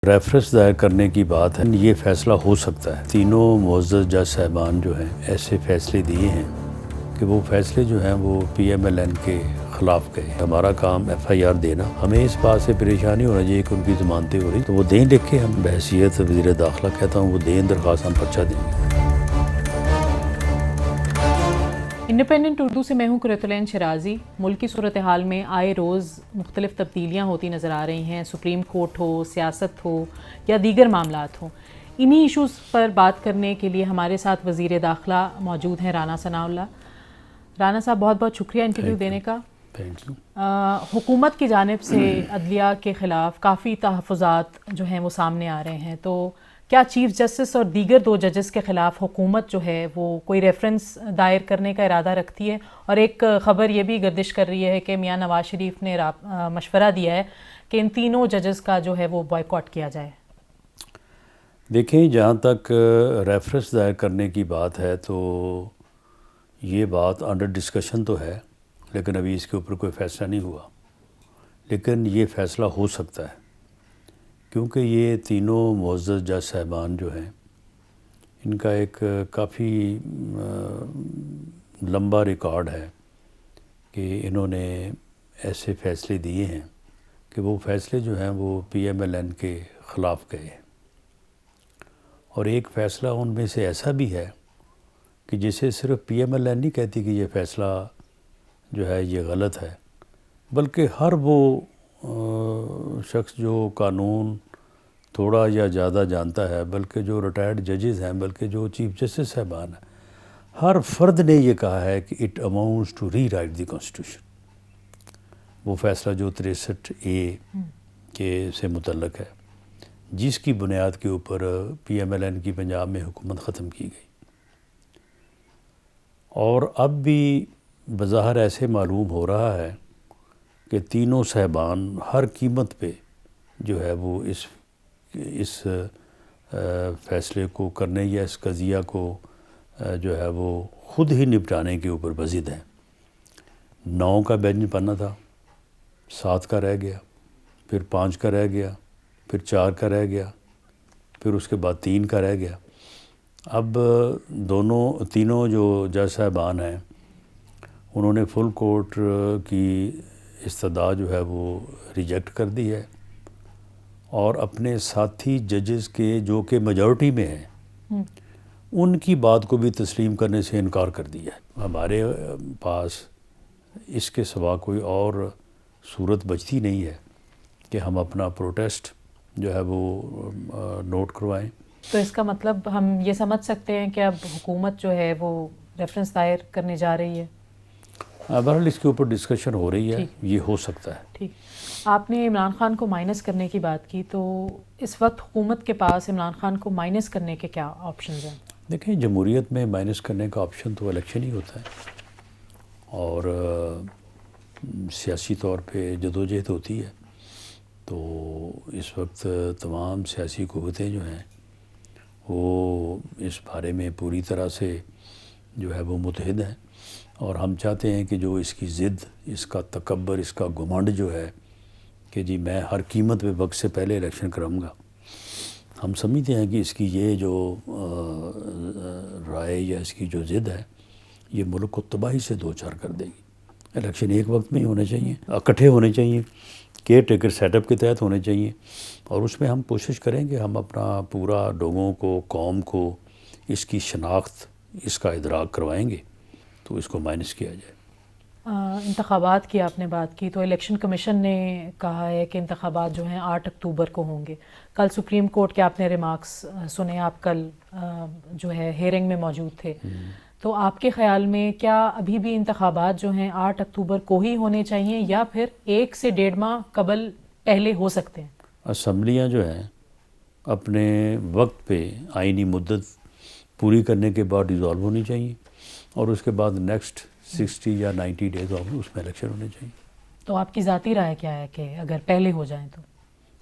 Reference دائر کرنے کی بات ہے، یہ فیصلہ ہو سکتا ہے۔ تینوں معزز جج صاحبان جو ہیں ایسے فیصلے دیے ہیں کہ وہ فیصلے جو ہیں وہ پی ایم ایل این کے خلاف گئے۔ ہمارا کام ایف آئی آر دینا، ہمیں اس بات سے پریشانی ہونا چاہیے کہ ان کی ضمانتیں ہو رہی تو وہ دیں لکھ کے، ہم بحیثیت وزیر داخلہ کہتا ہوں وہ دیں درخواست، ہم پرچہ دیں گے۔ انڈیپینڈنٹ اردو سے میں ہوں قرۃ العین شرازی۔ ملکی صورتحال میں آئے روز مختلف تبدیلیاں ہوتی نظر آ رہی ہیں، سپریم کورٹ ہو، سیاست ہو یا دیگر معاملات ہوں۔ انہی ایشوز پر بات کرنے کے لیے ہمارے ساتھ وزیر داخلہ موجود ہیں رانا ثناء اللہ۔ رانا صاحب بہت بہت شکریہ انٹرویو دینے کا۔ حکومت کی جانب سے عدلیہ کے خلاف کافی تحفظات جو ہیں وہ سامنے آ رہے ہیں، تو کیا چیف جسٹس اور دیگر 2 ججز کے خلاف حکومت جو ہے وہ کوئی ریفرنس دائر کرنے کا ارادہ رکھتی ہے؟ اور ایک خبر یہ بھی گردش کر رہی ہے کہ میاں نواز شریف نے مشورہ دیا ہے کہ ان تینوں ججز کا جو ہے وہ بائیکاٹ کیا جائے۔ دیکھیں، جہاں تک ریفرنس دائر کرنے کی بات ہے تو یہ بات انڈر ڈسکشن تو ہے، لیکن ابھی اس کے اوپر کوئی فیصلہ نہیں ہوا، لیکن یہ فیصلہ ہو سکتا ہے کیونکہ یہ تینوں معزز جج صاحبان جو ہیں ان کا ایک کافی لمبا ریکارڈ ہے کہ انہوں نے ایسے فیصلے دیے ہیں کہ وہ فیصلے جو ہیں وہ پی ایم ایل این کے خلاف گئے ہیں، اور ایک فیصلہ ان میں سے ایسا بھی ہے کہ جسے صرف پی ایم ایل این نہیں کہتی کہ یہ فیصلہ جو ہے یہ غلط ہے، بلکہ ہر وہ شخص جو قانون تھوڑا یا زیادہ جانتا ہے، بلکہ جو ریٹائرڈ ججز ہیں، بلکہ جو چیف جسٹس صاحبان ہیں، ہر فرد نے یہ کہا ہے کہ it amounts to rewrite the constitution. وہ فیصلہ جو 63A کے سے متعلق ہے، جس کی بنیاد کے اوپر پی ایم ایل این کی پنجاب میں حکومت ختم کی گئی، اور اب بھی بظاہر ایسے معلوم ہو رہا ہے کہ تینوں صاحبان ہر قیمت پہ جو ہے وہ اس فیصلے کو کرنے یا اس قضیہ کو جو ہے وہ خود ہی نپٹانے کے اوپر بضد ہیں۔ 9 کا بینچ بنا تھا، 7 کا رہ گیا، پھر 5 کا رہ گیا، پھر 4 کا رہ گیا، پھر اس کے بعد 3 کا رہ گیا۔ اب تینوں جو جج صاحبان ہیں انہوں نے فل کورٹ کی استدعا جو ہے وہ ریجیکٹ کر دی ہے، اور اپنے ساتھی ججز کے جو کہ میجورٹی میں ہیں ان کی بات کو بھی تسلیم کرنے سے انکار کر دیا ہے۔ ہمارے پاس اس کے سوا کوئی اور صورت بچتی نہیں ہے کہ ہم اپنا پروٹیسٹ جو ہے وہ نوٹ کروائیں۔ تو اس کا مطلب ہم یہ سمجھ سکتے ہیں کہ اب حکومت جو ہے وہ ریفرنس دائر کرنے جا رہی ہے؟ بہرحال اس کے اوپر ڈسکشن ہو رہی ہے، یہ ہو سکتا ہے۔ ٹھیک، آپ نے عمران خان کو مائنس کرنے کی بات کی، تو اس وقت حکومت کے پاس عمران خان کو مائنس کرنے کے کیا آپشنز ہیں؟ دیکھیں، جمہوریت میں مائنس کرنے کا آپشن تو الیکشن ہی ہوتا ہے، اور سیاسی طور پہ جدوجہد ہوتی ہے، تو اس وقت تمام سیاسی قوتیں جو ہیں وہ اس بارے میں پوری طرح سے جو ہے وہ متحد ہیں، اور ہم چاہتے ہیں کہ جو اس کی ضد، اس کا تکبر، اس کا گھمنڈ جو ہے کہ جی میں ہر قیمت پہ وقت سے پہلے الیکشن کراؤں گا، ہم سمجھتے ہیں کہ اس کی یہ جو رائے یا اس کی جو ضد ہے یہ ملک کو تباہی سے دوچار کر دے گی۔ الیکشن ایک وقت میں ہی ہونے چاہیے، اکٹھے ہونے چاہیے، کیئر ٹیکر سیٹ اپ کے تحت ہونے چاہیے، اور اس میں ہم کوشش کریں کہ ہم اپنا پورا لوگوں کو، قوم کو اس کی شناخت، اس کا ادراک کروائیں گے تو اس کو مائنس کیا جائے۔ انتخابات کی آپ نے بات کی، تو الیکشن کمیشن نے کہا ہے کہ انتخابات جو ہیں 8 اکتوبر کو ہوں گے۔ کل سپریم کورٹ کے آپ نے ریمارکس سنے، آپ کل جو ہے ہیئرنگ میں موجود تھے، تو آپ کے خیال میں کیا ابھی بھی انتخابات جو ہیں 8 اکتوبر کو ہی ہونے چاہیے، یا پھر 1 سے 1.5 ماہ قبل پہلے ہو سکتے ہیں؟ اسمبلیاں جو ہیں اپنے وقت پہ آئینی مدت پوری کرنے کے بعد ڈیزالو ہونی چاہیے، اور اس کے بعد نیکسٹ 60 یا 90 ڈیز آف اس میں الیکشن ہونے چاہیے۔ تو آپ کی ذاتی رائے کیا ہے کہ اگر پہلے ہو جائیں تو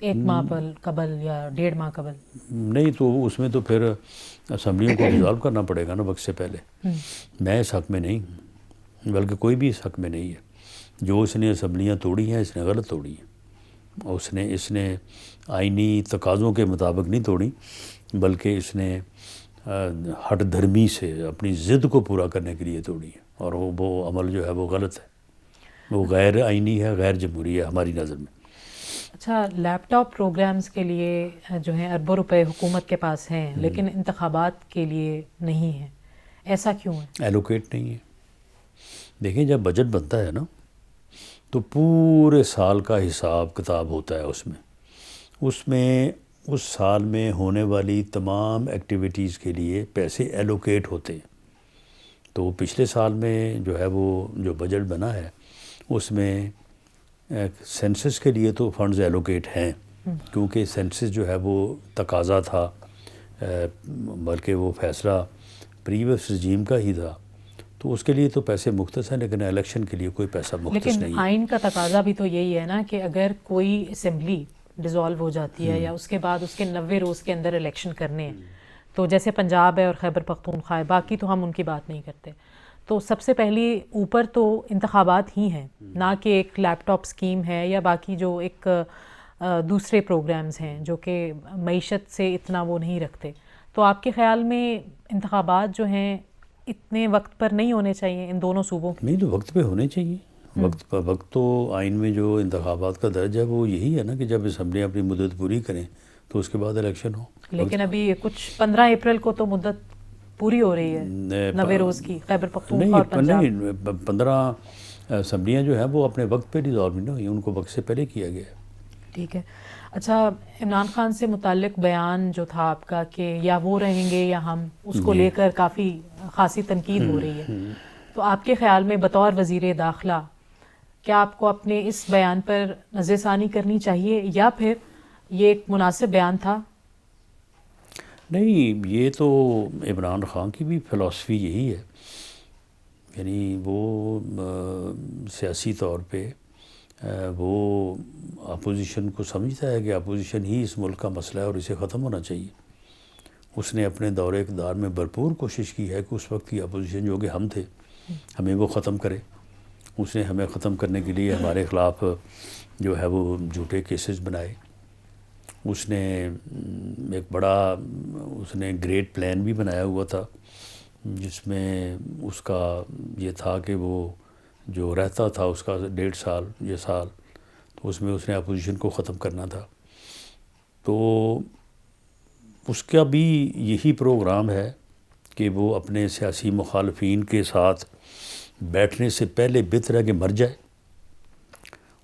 1 ماہ قبل یا 1.5 ماہ قبل؟ نہیں، تو اس میں تو پھر اسمبلیوں کو ڈیزالو کرنا پڑے گا نا وقت سے پہلے۔ میں اس حق میں نہیں ہوں، بلکہ کوئی بھی اس حق میں نہیں ہے۔ جو اس نے اسمبلیاں توڑی ہیں اس نے غلط توڑی ہیں۔ اس نے آئینی تقاضوں کے مطابق نہیں توڑی، بلکہ اس نے ہٹ دھرمی سے اپنی ضد کو پورا کرنے کے لیے توڑی ہے، اور وہ عمل جو ہے وہ غلط ہے، وہ غیر آئینی ہے، غیر جمہوری ہے ہماری نظر میں۔ اچھا، لیپ ٹاپ پروگرامز کے لیے جو ہیں اربوں روپے حکومت کے پاس ہیں، لیکن انتخابات کے لیے نہیں ہیں، ایسا کیوں ہے؟ ایلوکیٹ نہیں ہے۔ دیکھیں جب بجٹ بنتا ہے نا تو پورے سال کا حساب کتاب ہوتا ہے، اس میں اس سال میں ہونے والی تمام ایکٹیویٹیز کے لیے پیسے ایلوکیٹ ہوتے ہیں۔ تو پچھلے سال میں جو ہے وہ جو بجٹ بنا ہے اس میں سینسس کے لیے تو فنڈز ایلوکیٹ ہیں، کیونکہ سینسس جو ہے وہ تقاضا تھا، بلکہ وہ فیصلہ پریویس رجیم کا ہی تھا، تو اس کے لیے تو پیسے مختص ہیں، لیکن الیکشن کے لیے کوئی پیسہ مختص نہیں لیکن ہے۔ آئین کا تقاضا بھی تو یہی ہے نا کہ اگر کوئی اسمبلی ڈیزالو ہو جاتی ہے یا اس کے بعد اس کے 90 روز کے اندر الیکشن کرنے ہیں، تو جیسے پنجاب ہے اور خیبر پختونخوا ہے، باقی تو ہم ان کی بات نہیں کرتے، تو سب سے پہلی اوپر تو انتخابات ہی ہیں، نہ کہ ایک لیپ ٹاپ اسکیم ہے یا باقی جو ایک دوسرے پروگرامز ہیں جو کہ معیشت سے اتنا وہ نہیں رکھتے۔ تو آپ کے خیال میں انتخابات جو ہیں اتنے وقت پر نہیں ہونے چاہیے ان دونوں صوبوں کے؟ نہیں تو وقت پہ ہونے چاہیے، وقت تو آئین میں جو انتخابات کا درج ہے وہ یہی ہے نا کہ جب اسمبلیاں اپنی مدت پوری کریں تو اس کے بعد الیکشن ہو۔ لیکن ابھی کچھ 15 اپریل کو تو مدت پوری ہو رہی ہے 90 روز کی خیبر پختونخوا اور پنجاب۔ نہیں 15 اسمبلیاں جو ہیں وہ اپنے وقت پہ ڈیزالو نہیں ہوئی، ان کو وقت سے پہلے کیا گیا ہے۔ ٹھیک ہے۔ اچھا، عمران خان سے متعلق بیان جو تھا آپ کا کہ یا وہ رہیں گے یا ہم، اس کو لے کر کافی خاصی تنقید ہو رہی ہے، تو آپ کے خیال میں بطور وزیر داخلہ کیا آپ کو اپنے اس بیان پر نظر ثانی کرنی چاہیے یا پھر یہ ایک مناسب بیان تھا؟ نہیں، یہ تو عمران خان کی بھی فلسفی یہی ہے، یعنی وہ سیاسی طور پہ وہ اپوزیشن کو سمجھتا ہے کہ اپوزیشن ہی اس ملک کا مسئلہ ہے اور اسے ختم ہونا چاہیے۔ اس نے اپنے دور اقتدار میں بھرپور کوشش کی ہے کہ اس وقت کی اپوزیشن جو کہ ہم تھے، ہمیں وہ ختم کرے۔ اس نے ہمیں ختم کرنے کے لیے ہمارے خلاف جو ہے وہ جھوٹے کیسز بنائے۔ اس نے ایک بڑا گریٹ پلان بھی بنایا ہوا تھا، جس میں اس کا یہ تھا کہ وہ جو رہتا تھا اس کا 1.5 سال یہ سال، تو اس میں اس نے اپوزیشن کو ختم کرنا تھا۔ تو اس کا بھی یہی پروگرام ہے کہ وہ اپنے سیاسی مخالفین کے ساتھ بیٹھنے سے پہلے بہتر ہے کہ مر جائے۔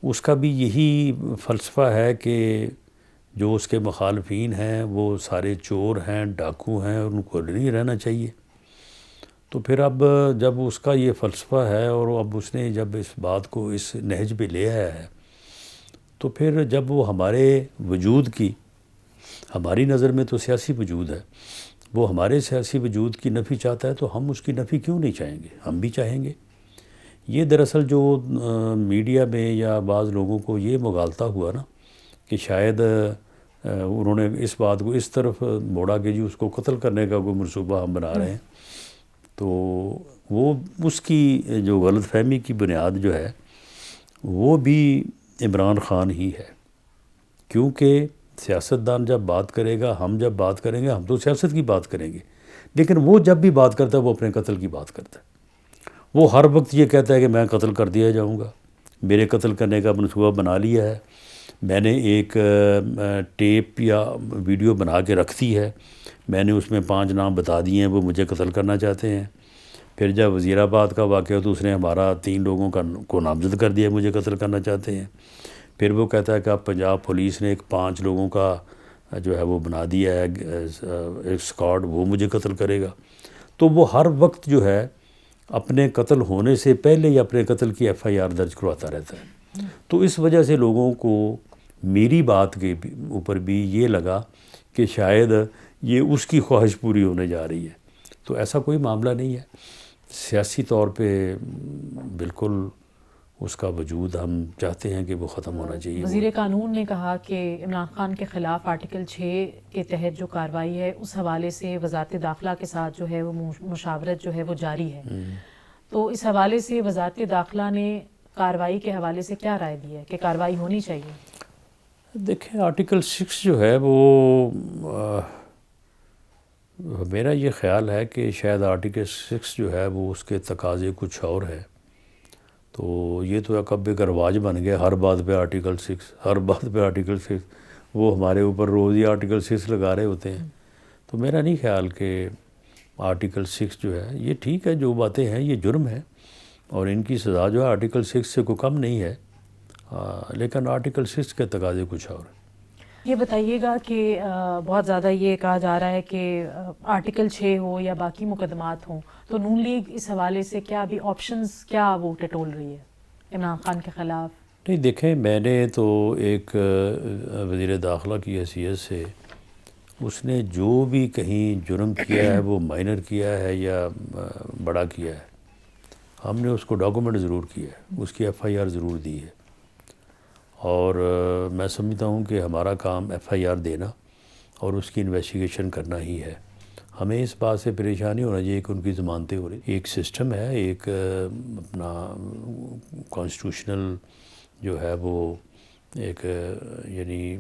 اس کا بھی یہی فلسفہ ہے کہ جو اس کے مخالفین ہیں وہ سارے چور ہیں، ڈاکو ہیں، اور ان کو نہیں رہنا چاہیے۔ تو پھر اب جب اس کا یہ فلسفہ ہے اور اب اس نے جب اس بات کو اس نہج پہ لے آیا ہے، تو پھر جب وہ ہمارے وجود کی، ہماری نظر میں تو سیاسی وجود ہے، وہ ہمارے سیاسی وجود کی نفی چاہتا ہے تو ہم اس کی نفی کیوں نہیں چاہیں گے؟ ہم بھی چاہیں گے۔ یہ دراصل جو میڈیا میں یا بعض لوگوں کو یہ مغالطہ ہوا نا کہ شاید انہوں نے اس بات کو اس طرف موڑا کہ جی اس کو قتل کرنے کا کوئی منصوبہ ہم بنا رہے ہیں، تو وہ اس کی جو غلط فہمی کی بنیاد جو ہے وہ بھی عمران خان ہی ہے، کیونکہ سیاستدان جب بات کرے گا، ہم جب بات کریں گے، ہم تو سیاست کی بات کریں گے، لیکن وہ جب بھی بات کرتا ہے وہ اپنے قتل کی بات کرتا ہے۔ وہ ہر وقت یہ کہتا ہے کہ میں قتل کر دیا جاؤں گا، میرے قتل کرنے کا منصوبہ بنا لیا ہے، میں نے ایک ٹیپ یا ویڈیو بنا کے رکھ دی ہے، میں نے اس میں 5 نام بتا دیے ہیں، وہ مجھے قتل کرنا چاہتے ہیں۔ پھر جب وزیر آباد کا واقعہ تو اس نے ہمارا 3 لوگوں کو نامزد کر دیا، مجھے قتل کرنا چاہتے ہیں۔ پھر وہ کہتا ہے کہ اب پنجاب پولیس نے ایک 5 لوگوں کا جو ہے وہ بنا دیا ہے ایک اسکواڈ، وہ مجھے قتل کرے گا۔ تو وہ ہر وقت جو ہے اپنے قتل ہونے سے پہلے ہی اپنے قتل کی FIR درج کرواتا رہتا ہے۔ تو اس وجہ سے لوگوں کو میری بات کے اوپر بھی یہ لگا کہ شاید یہ اس کی خواہش پوری ہونے جا رہی ہے، تو ایسا کوئی معاملہ نہیں ہے۔ سیاسی طور پہ بالکل اس کا وجود ہم چاہتے ہیں کہ وہ ختم ہونا چاہیے۔ وزیر قانون نے کہا کہ عمران خان کے خلاف آرٹیکل 6 کے تحت جو کارروائی ہے اس حوالے سے وزارت داخلہ کے ساتھ جو ہے وہ مشاورت جو ہے وہ جاری ہے، تو اس حوالے سے وزارت داخلہ نے کارروائی کے حوالے سے کیا رائے دی ہے کہ کارروائی ہونی چاہیے؟ دیکھیں آرٹیکل 6 جو ہے وہ میرا یہ خیال ہے کہ شاید آرٹیکل 6 جو ہے وہ اس کے تقاضے کچھ اور ہے. تو یہ تو اب ایک رواج بن گیا ہر بات پہ آرٹیکل 6، ہر بات پہ آرٹیکل 6. وہ ہمارے اوپر روز ہی آرٹیکل 6 لگا رہے ہوتے ہیں. تو میرا نہیں خیال کہ آرٹیکل 6 جو ہے یہ ٹھیک ہے، جو باتیں ہیں یہ جرم ہے اور ان کی سزا جو ہے آرٹیکل 6 سے کوئی کم نہیں ہے، لیکن آرٹیکل 6 کے تقاضے کچھ اور ہیں. یہ بتائیے گا کہ بہت زیادہ یہ کہا جا رہا ہے کہ آرٹیکل 6 ہو یا باقی مقدمات ہوں تو نون لیگ اس حوالے سے کیا ابھی آپشنز کیا وہ ٹٹول رہی ہے عمران خان کے خلاف؟ نہیں دیکھیں، میں نے تو ایک وزیر داخلہ کی حیثیت سے اس نے جو بھی کہیں جرم کیا ہے وہ مائنر کیا ہے یا بڑا کیا ہے، ہم نے اس کو ڈاکومنٹ ضرور کیا ہے، اس کی ایف آئی آر ضرور دی ہے. اور میں سمجھتا ہوں کہ ہمارا کام ایف آئی آر دینا اور اس کی انویسٹیگیشن کرنا ہی ہے. ہمیں اس بات سے پریشانی ہونا چاہیے کہ ان کی ضمانتیں ہو رہی. ایک سسٹم ہے، ایک اپنا کانسٹیٹیوشنل جو ہے وہ ایک یعنی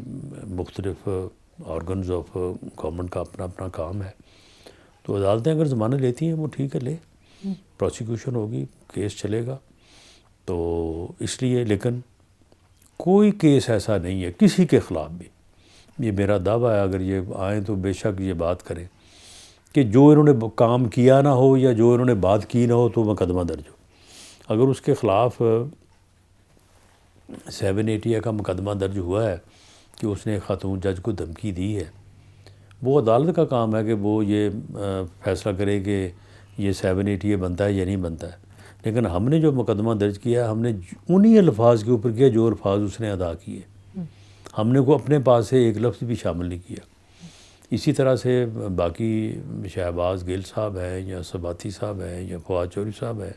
مختلف آرگنز آف گورنمنٹ کا اپنا اپنا کام ہے. تو عدالتیں اگر ضمانت لیتی ہیں وہ ٹھیک ہے، لے، پروسیکیوشن ہوگی، کیس چلے گا. تو اس لیے لیکن کوئی کیس ایسا نہیں ہے کسی کے خلاف بھی، یہ میرا دعویٰ ہے، اگر یہ آئیں تو بے شک یہ بات کریں کہ جو انہوں نے کام کیا نہ ہو یا جو انہوں نے بات کی نہ ہو تو مقدمہ درج ہو. اگر اس کے خلاف 780 کا مقدمہ درج ہوا ہے کہ اس نے خاتون جج کو دھمکی دی ہے، وہ عدالت کا کام ہے کہ وہ یہ فیصلہ کرے کہ یہ 780 بنتا ہے یا نہیں بنتا ہے. لیکن ہم نے جو مقدمہ درج کیا ہے ہم نے انہی الفاظ کے اوپر کیا جو الفاظ اس نے ادا کیے. ہم نے کو اپنے پاس سے ایک لفظ بھی شامل نہیں کیا. اسی طرح سے باقی شہباز گل صاحب ہیں یا سباتی صاحب ہیں یا فواد چوہدری صاحب ہیں،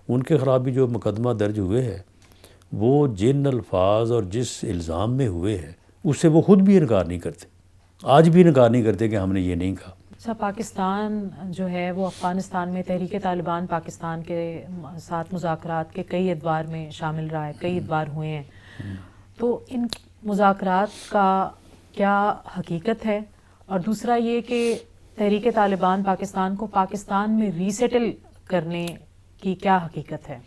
ان کے خلاف بھی جو مقدمہ درج ہوئے ہیں وہ جن الفاظ اور جس الزام میں ہوئے ہیں اس سے وہ خود بھی انکار نہیں کرتے، آج بھی انکار نہیں کرتے کہ ہم نے یہ نہیں کہا. اچھا، پاکستان جو ہے وہ افغانستان میں تحریک طالبان پاکستان کے ساتھ مذاکرات کے کئی ادوار میں شامل رہا ہے، کئی ادوار ہوئے ہیں. تو ان مذاکرات کا کیا حقیقت ہے؟ اور دوسرا یہ کہ تحریک طالبان پاکستان کو پاکستان میں ری سیٹل کرنے کی کیا حقیقت ہے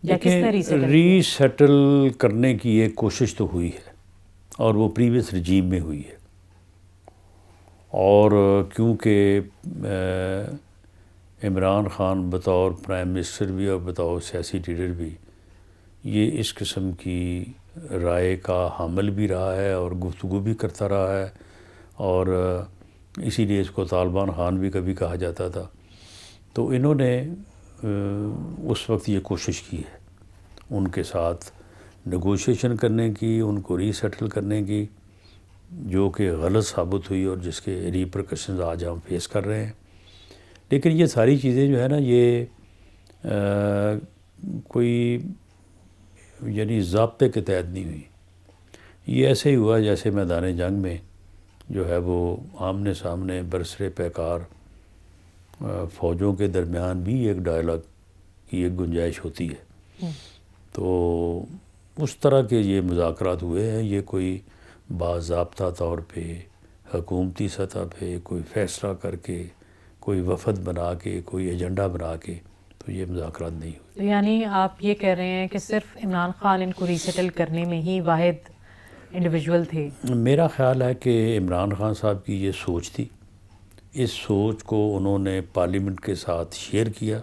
یا کس نے ری سیٹل ری سیٹل کرنے کی ایک کوشش تو ہوئی ہے اور وہ پریویس رجیم میں ہوئی ہے. اور کیونکہ عمران خان بطور پرائم منسٹر بھی اور بطور سیاسی لیڈر بھی یہ اس قسم کی رائے کا حامل بھی رہا ہے اور گفتگو بھی کرتا رہا ہے، اور اسی لیے اس کو طالبان خان بھی کبھی کہا جاتا تھا. تو انہوں نے اس وقت یہ کوشش کی ہے ان کے ساتھ نیگوشیشن کرنے کی، ان کو ری سیٹل کرنے کی، جو کہ غلط ثابت ہوئی اور جس کے ریپرکشنز آج ہم فیس کر رہے ہیں. لیکن یہ ساری چیزیں جو ہے نا یہ کوئی یعنی ضابطے کے تحت نہیں ہوئی. یہ ایسے ہی ہوا جیسے میدان جنگ میں جو ہے وہ آمنے سامنے برسر پیکار فوجوں کے درمیان بھی ایک ڈائلاگ کی ایک گنجائش ہوتی ہے. تو اس طرح کے یہ مذاکرات ہوئے ہیں. یہ کوئی باضابطہ طور پہ حکومتی سطح پہ کوئی فیصلہ کر کے، کوئی وفد بنا کے، کوئی ایجنڈا بنا کے تو یہ مذاکرات نہیں ہوئے. یعنی آپ یہ کہہ رہے ہیں کہ صرف عمران خان ان کو ری سیٹل کرنے میں ہی واحد انڈیویجول تھے؟ میرا خیال ہے کہ عمران خان صاحب کی یہ سوچ تھی، اس سوچ کو انہوں نے پارلیمنٹ کے ساتھ شیئر کیا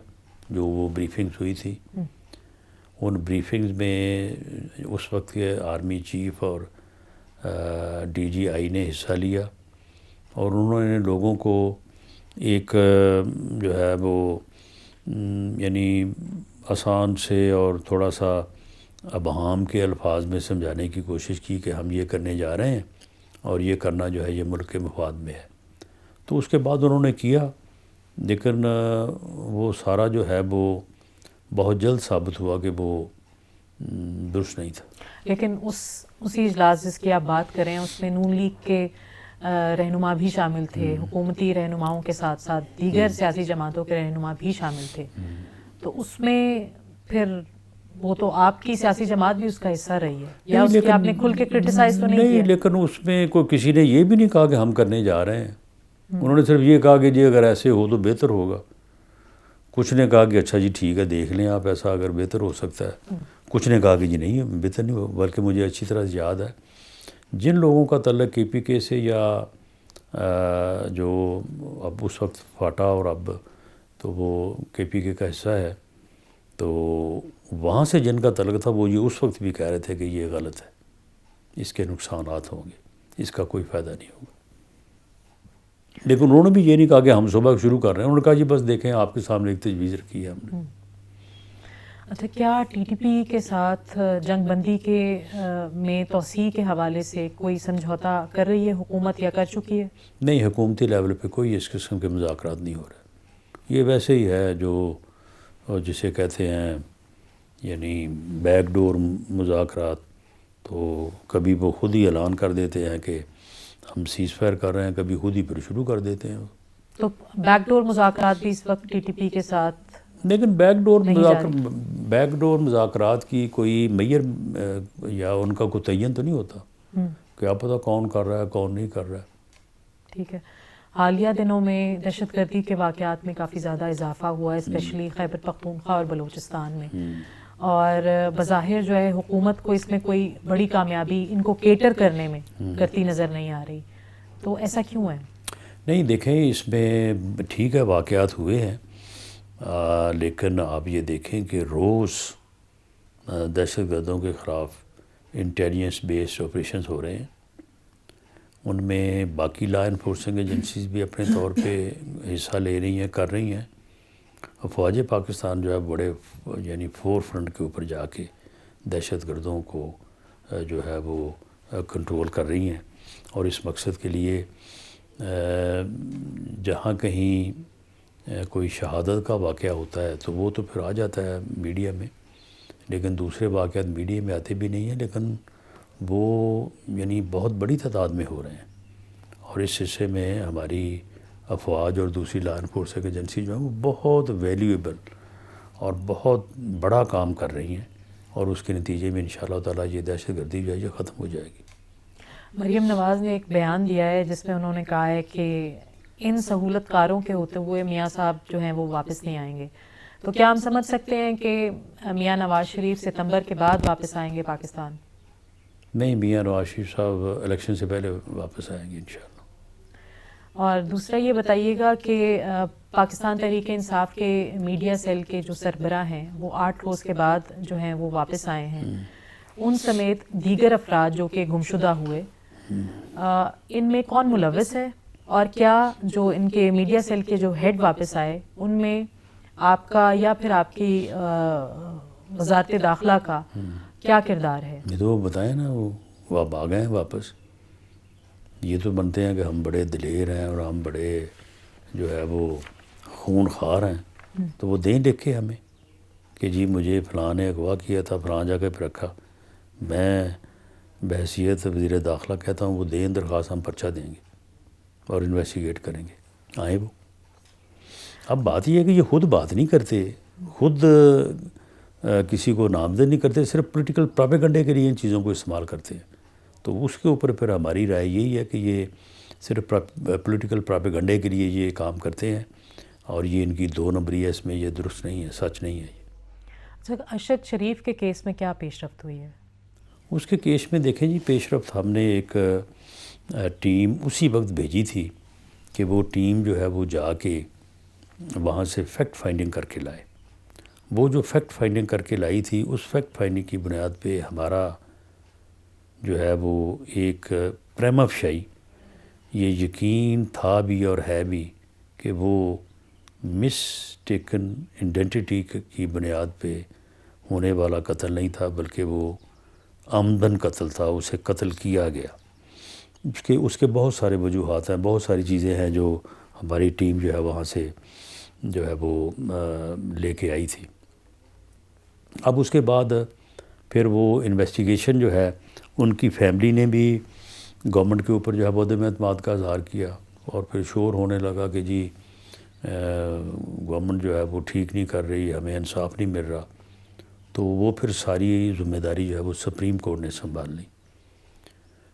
جو وہ بریفنگز ہوئی تھی. ان بریفنگز میں اس وقت کے آرمی چیف اور ڈی جی آئی نے حصہ لیا اور انہوں نے لوگوں کو ایک جو ہے وہ یعنی آسان سے اور تھوڑا سا ابہام کے الفاظ میں سمجھانے کی کوشش کی کہ ہم یہ کرنے جا رہے ہیں اور یہ کرنا جو ہے یہ ملک کے مفاد میں ہے. تو اس کے بعد انہوں نے کیا، لیکن وہ سارا جو ہے وہ بہت جلد ثابت ہوا کہ وہ درست نہیں تھا. لیکن اسی اجلاس جس کی آپ بات کریں اس میں نون لیگ کے رہنما بھی شامل تھے، حکومتی رہنماؤں کے ساتھ ساتھ دیگر سیاسی جماعتوں کے رہنما بھی شامل تھے. تو اس میں پھر وہ تو آپ کی سیاسی جماعت بھی اس کا حصہ رہی ہے، یا اس کے آپ نے کھل کے کرٹیسائز تو نہیں کیا؟ لیکن اس میں کوئی کسی نے یہ بھی نہیں کہا کہ ہم کرنے جا رہے ہیں. انہوں نے صرف یہ کہا کہ جی اگر ایسے ہو تو بہتر ہوگا. کچھ نے کہا کہ اچھا جی ٹھیک ہے دیکھ لیں آپ ایسا اگر بہتر ہو سکتا ہے. کچھ نے کہا کہ جی نہیں بہتر نہیں ہو. بلکہ مجھے اچھی طرح سے یاد ہے جن لوگوں کا تعلق کے پی کے سے یا جو اب اس وقت فاٹا اور اب تو وہ کے پی کے کا حصہ ہے، تو وہاں سے جن کا تعلق تھا وہ یہ اس وقت بھی کہہ رہے تھے کہ یہ غلط ہے، اس کے نقصانات ہوں گے، اس کا کوئی فائدہ نہیں ہوگا. لیکن انہوں نے بھی یہ نہیں کہا کہ ہم صبح شروع کر رہے ہیں. انہوں نے کہا جی بس دیکھیں آپ کے سامنے ایک تجویز رکھی ہے ہم نے. اچھا، کیا ٹی ٹی پی کے ساتھ جنگ بندی کے میں توسیع کے حوالے سے کوئی سمجھوتا کر رہی ہے حکومت یا کر چکی ہے؟ نہیں، حکومتی لیول پہ کوئی اس قسم کے مذاکرات نہیں ہو رہے. یہ ویسے ہی ہے جو جسے کہتے ہیں یعنی بیک ڈور مذاکرات. تو کبھی وہ خود ہی اعلان کر دیتے ہیں کہ ہم سیز فائر کر رہے ہیں، کبھی خود ہی پھر شروع کر دیتے ہیں. تو بیک ڈور مذاکرات بھی اس وقت ٹی ٹی پی کے ساتھ لیکن بیک ڈور مذاکرات کی کوئی میئر یا ان کا کوئی تعین تو نہیں ہوتا. کیا پتہ کون کر رہا ہے کون نہیں کر رہا ہے. ٹھیک ہے. حالیہ دنوں میں دہشت گردی کے واقعات میں کافی زیادہ اضافہ ہوا ہے، اسپیشلی خیبر پختونخوا اور بلوچستان میں، اور بظاہر جو ہے حکومت کو اس میں کوئی بڑی کامیابی ان کو کیٹر کرنے میں کرتی نظر نہیں آ رہی. تو ایسا کیوں ہے؟ نہیں دیکھیں، اس میں ٹھیک ہے واقعات ہوئے ہیں، لیکن آپ یہ دیکھیں کہ روز دہشت گردوں کے خلاف انٹیلیجنس بیسڈ آپریشنز ہو رہے ہیں. ان میں باقی لا انفورسنگ ایجنسیز بھی اپنے طور پہ حصہ لے رہی ہیں، کر رہی ہیں. افواج پاکستان جو ہے بڑے یعنی فور فرنٹ کے اوپر جا کے دہشت گردوں کو جو ہے وہ کنٹرول کر رہی ہیں. اور اس مقصد کے لیے جہاں کہیں کوئی شہادت کا واقعہ ہوتا ہے تو وہ تو پھر آ جاتا ہے میڈیا میں، لیکن دوسرے واقعات میڈیا میں آتے بھی نہیں ہیں، لیکن وہ یعنی بہت بڑی تعداد میں ہو رہے ہیں. اور اس حصے میں ہماری افواج اور دوسری لا انفورسنگ ایجنسی جو ہیں وہ بہت ویلیویبل اور بہت بڑا کام کر رہی ہیں، اور اس کے نتیجے میں انشاءاللہ تعالیٰ یہ دہشت گردی جو ہے یہ ختم ہو جائے گی. مریم نواز نے ایک بیان دیا ہے جس میں انہوں نے کہا ہے کہ ان سہولت کاروں کے ہوتے ہوئے میاں صاحب جو ہیں وہ واپس نہیں آئیں گے. تو کیا ہم سمجھ سکتے ہیں کہ میاں نواز شریف ستمبر کے بعد واپس آئیں گے پاکستان؟ نہیں، میاں نواز شریف صاحب الیکشن سے پہلے واپس آئیں گے انشاءاللہ. اور دوسرا یہ بتائیے گا کہ پاکستان تحریک انصاف کے میڈیا سیل کے جو سربراہ ہیں وہ 8 روز کے بعد جو ہیں وہ واپس آئے ہیں، ان سمیت دیگر افراد جو کہ گمشدہ ہوئے، ان میں کون ملوث ہے؟ اور کیا جو ان کے میڈیا سیل کے جو ہیڈ واپس آئے ان میں آپ کا یا پھر آپ کی وزارت داخلہ کا کیا کردار ہے؟ یہ تو وہ بتائیں نا، وہ اب آ گئے ہیں واپس. یہ تو بنتے ہیں کہ ہم بڑے دلیر ہیں اور ہم بڑے جو ہے وہ خون خوار ہیں، تو وہ دیں لکھ کے ہمیں کہ جی مجھے فلاں نے اغوا کیا تھا، فلاں جگہ پہ رکھا. میں بحیثیت وزیر داخلہ کہتا ہوں وہ دیں درخواست، ہم پرچہ دیں گے اور انویسٹیگیٹ کریں گے. آئیں وہ. اب بات یہ ہے کہ یہ خود بات نہیں کرتے، خود کسی کو نامزد نہیں کرتے، صرف پولیٹیکل پراپیگنڈے کے لیے ان چیزوں کو استعمال کرتے ہیں. تو اس کے اوپر پھر ہماری رائے یہی ہے کہ یہ صرف پولیٹیکل پراپیگنڈے کے لیے یہ کام کرتے ہیں، اور یہ ان کی 2 نمبری ہے، اس میں یہ درست نہیں ہے، سچ نہیں ہے. اچھا، ارشد شریف کے کیس میں کیا پیش رفت ہوئی ہے؟ اس کے کیس میں دیکھیں جی پیش رفت ہم نے ایک ٹیم اسی وقت بھیجی تھی کہ وہ ٹیم جو ہے وہ جا کے وہاں سے فیکٹ فائنڈنگ کر کے لائے. وہ جو فیکٹ فائنڈنگ کر کے لائی تھی اس فیکٹ فائنڈنگ کی بنیاد پہ ہمارا جو ہے وہ ایک پریما فشائی یہ یقین تھا بھی اور ہے بھی کہ وہ مسٹیکن ایڈنٹیٹی کی بنیاد پہ ہونے والا قتل نہیں تھا، بلکہ وہ عمدن قتل تھا، اسے قتل کیا گیا. اس کے بہت سارے وجوہات ہیں، بہت ساری چیزیں ہیں جو ہماری ٹیم جو ہے وہاں سے جو ہے وہ لے کے آئی تھی. اب اس کے بعد پھر وہ انویسٹیگیشن جو ہے ان کی فیملی نے بھی گورنمنٹ کے اوپر جو ہے وہ عدم اعتماد کا اظہار کیا، اور پھر شور ہونے لگا کہ جی گورنمنٹ جو ہے وہ ٹھیک نہیں کر رہی، ہمیں انصاف نہیں مل رہا. تو وہ پھر ساری ذمہ داری جو ہے وہ سپریم کورٹ نے سنبھال لی.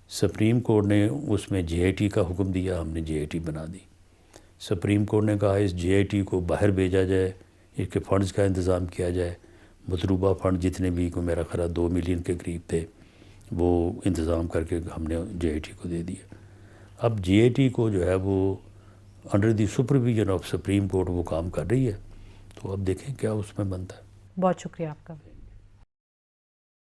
سپریم کورٹ نے اس میں جے آئی ٹی کا حکم دیا, ہم نے جے آئی ٹی بنا دی. سپریم کورٹ نے کہا اس جے آئی ٹی کو باہر بھیجا جائے, اس کے فنڈز کا انتظام کیا جائے. مطلوبہ فنڈ جتنے بھی کو میرا خیال 2 ملین کے قریب تھے وہ انتظام کر کے ہم نے جے آئی ٹی کو دے دیا. اب جے آئی ٹی کو جو ہے وہ under the supervision of supreme court وہ کام کر رہی ہے, تو اب دیکھیں کیا اس میں بنتا ہے. بہت شکریہ آپ کا.